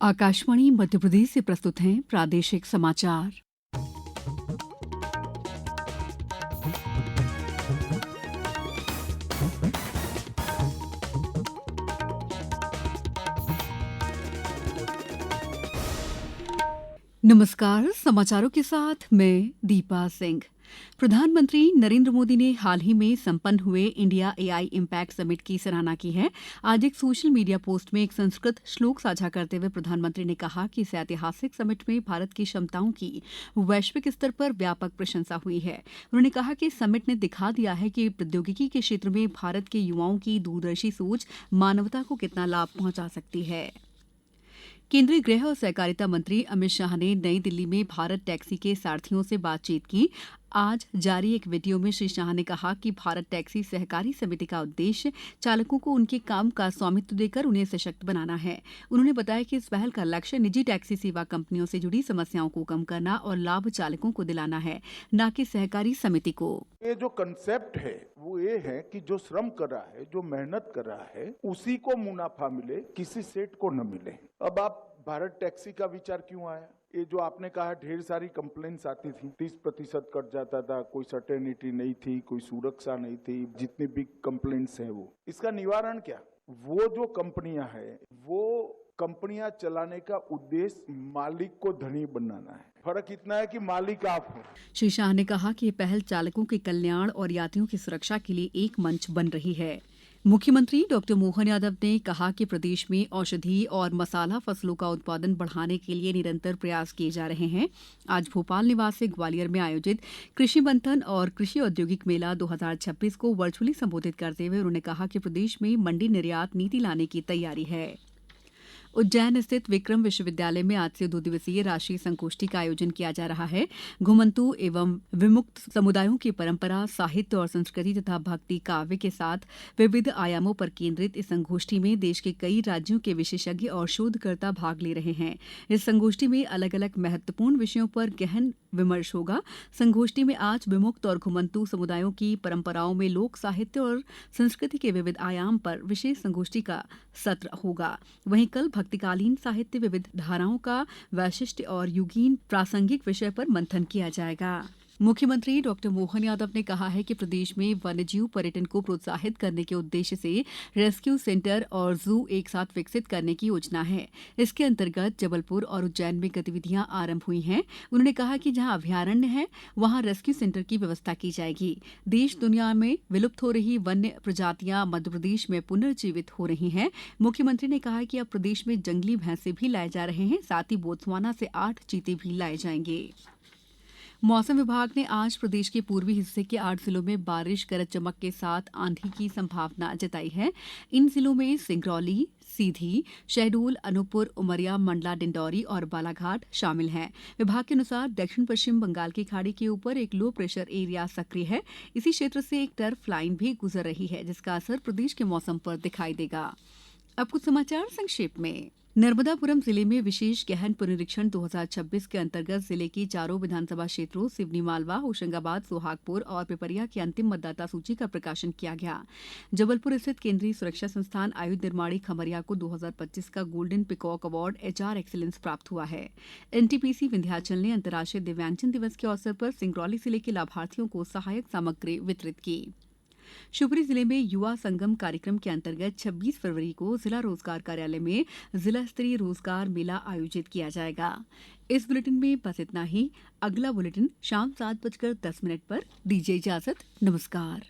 आकाशवाणी मध्य प्रदेश से प्रस्तुत हैं प्रादेशिक समाचार। नमस्कार, समाचारों के साथ मैं दीपा सिंह। प्रधानमंत्री नरेंद्र मोदी ने हाल ही में संपन्न हुए इंडिया एआई इम्पैक्ट समिट की सराहना की है। आज एक सोशल मीडिया पोस्ट में एक संस्कृत श्लोक साझा करते हुए प्रधानमंत्री ने कहा कि इस ऐतिहासिक समिट में भारत की क्षमताओं की वैश्विक स्तर पर व्यापक प्रशंसा हुई है। उन्होंने कहा कि इस समिट ने दिखा दिया है कि प्रौद्योगिकी के क्षेत्र में भारत के युवाओं की दूरदर्शी सोच मानवता को कितना लाभ पहुंचा सकती है। केंद्रीय गृह और सहकारिता मंत्री अमित शाह ने नई दिल्ली में भारत टैक्सी के सारथियों से बातचीत की। आज जारी एक वीडियो में श्री शाह ने कहा कि भारत टैक्सी सहकारी समिति का उद्देश्य चालकों को उनके काम का स्वामित्व देकर उन्हें सशक्त बनाना है। उन्होंने बताया कि इस पहल का लक्ष्य निजी टैक्सी सेवा कंपनियों से जुड़ी समस्याओं को कम करना और लाभ चालकों को दिलाना है, न कि सहकारी समिति को। ये जो कंसेप्ट है वो ये है कि जो श्रम कर रहा है, जो मेहनत कर रहा है, उसी को मुनाफा मिले, किसी सेठ को न मिले। अब आप भारत टैक्सी का विचार क्यों आया? ये जो आपने कहा ढेर सारी कंप्लेंट्स आती थी, 30% कट जाता था, कोई सर्टेनिटी नहीं थी, कोई सुरक्षा नहीं थी, जितनी भी कंप्लेंट्स हैं वो, इसका निवारण क्या? वो जो कंपनियां हैं वो कंपनियां चलाने का उद्देश्य मालिक को धनी बनाना है। फर्क इतना है कि मालिक आप हो। श्री शाह ने कहा कि यह पहल चालकों के कल्याण और यात्रियों की सुरक्षा के लिए एक मंच बन रही है। मुख्यमंत्री डॉक्टर मोहन यादव ने कहा कि प्रदेश में औषधि और मसाला फसलों का उत्पादन बढ़ाने के लिए निरंतर प्रयास किए जा रहे हैं। आज भोपाल निवासी ग्वालियर में आयोजित कृषि मंथन और कृषि औद्योगिक मेला 2026 को वर्चुअली संबोधित करते हुए उन्होंने कहा कि प्रदेश में मंडी निर्यात नीति लाने की तैयारी है। उज्जैन स्थित विक्रम विश्वविद्यालय में आज से 2 दिवसीय राष्ट्रीय संगोष्ठी का आयोजन किया जा रहा है। घुमंतु एवं विमुक्त समुदायों की परंपरा, साहित्य और संस्कृति तथा भक्ति काव्य के साथ विविध आयामों पर केंद्रित इस संगोष्ठी में देश के कई राज्यों के विशेषज्ञ और शोधकर्ता भाग ले रहे हैं। इस संगोष्ठी में अलग अलग महत्वपूर्ण विषयों पर गहन विमर्श होगा। संगोष्ठी में आज विमुक्त और घुमंतु समुदायों की परंपराओं में लोक साहित्य और संस्कृति के विविध आयाम पर विशेष संगोष्ठी का सत्र होगा। वहीं कल भक्तिकालीन साहित्य विविध धाराओं का वैशिष्ट्य और युगीन प्रासंगिक विषय पर मंथन किया जाएगा। मुख्यमंत्री डॉक्टर मोहन यादव ने कहा है कि प्रदेश में वन्यजीव पर्यटन को प्रोत्साहित करने के उद्देश्य से रेस्क्यू सेंटर और जू एक साथ विकसित करने की योजना है। इसके अंतर्गत जबलपुर और उज्जैन में गतिविधियां आरंभ हुई हैं। उन्होंने कहा कि जहां अभ्यारण्य है वहां रेस्क्यू सेंटर की व्यवस्था की जाएगी। देश दुनिया में विलुप्त हो रही वन्य प्रजातियां मध्यप्रदेश में पुनर्जीवित हो रही हैं। मुख्यमंत्री ने कहा कि अब प्रदेश में जंगली भैंसे भी लाए जा रहे हैं, साथ ही बोत्सवाना से 8 चीते भी लाए जाएंगे। मौसम विभाग ने आज प्रदेश के पूर्वी हिस्से के 8 जिलों में बारिश, गरज चमक के साथ आंधी की संभावना जताई है। इन जिलों में सिंगरौली, सीधी, शहडोल, अनूपपुर, उमरिया, मंडला, डिंडौरी और बालाघाट शामिल हैं। विभाग के अनुसार दक्षिण पश्चिम बंगाल की खाड़ी के ऊपर एक लो प्रेशर एरिया सक्रिय है। इसी क्षेत्र से एक टर्फ लाइन भी गुजर रही है, जिसका असर प्रदेश के मौसम पर दिखाई देगा। अब कुछ समाचार संक्षेप में। नर्मदापुरम जिले में विशेष गहन पुनरीक्षण 2026 के अंतर्गत जिले की चारों विधानसभा क्षेत्रों सिवनी मालवा, होशंगाबाद, सोहागपुर और पिपरिया की अंतिम मतदाता सूची का प्रकाशन किया गया। जबलपुर स्थित केंद्रीय सुरक्षा संस्थान आयुध निर्माणी खमरिया को 2025 का golden peacock award HR excellence प्राप्त हुआ है। एनटीपीसी विंध्याचल ने अंतर्राष्ट्रीय दिव्यांगजन दिवस के अवसर पर सिंगरौली जिले के लाभार्थियों को सहायक सामग्री वितरित की। शिवपुरी जिले में युवा संगम कार्यक्रम के अंतर्गत 26 फरवरी को जिला रोजगार कार्यालय में जिला स्तरीय रोजगार मेला आयोजित किया जाएगा। इस बुलेटिन में बस इतना ही। अगला बुलेटिन शाम 7:10 पर दीजिए इजाजत। नमस्कार।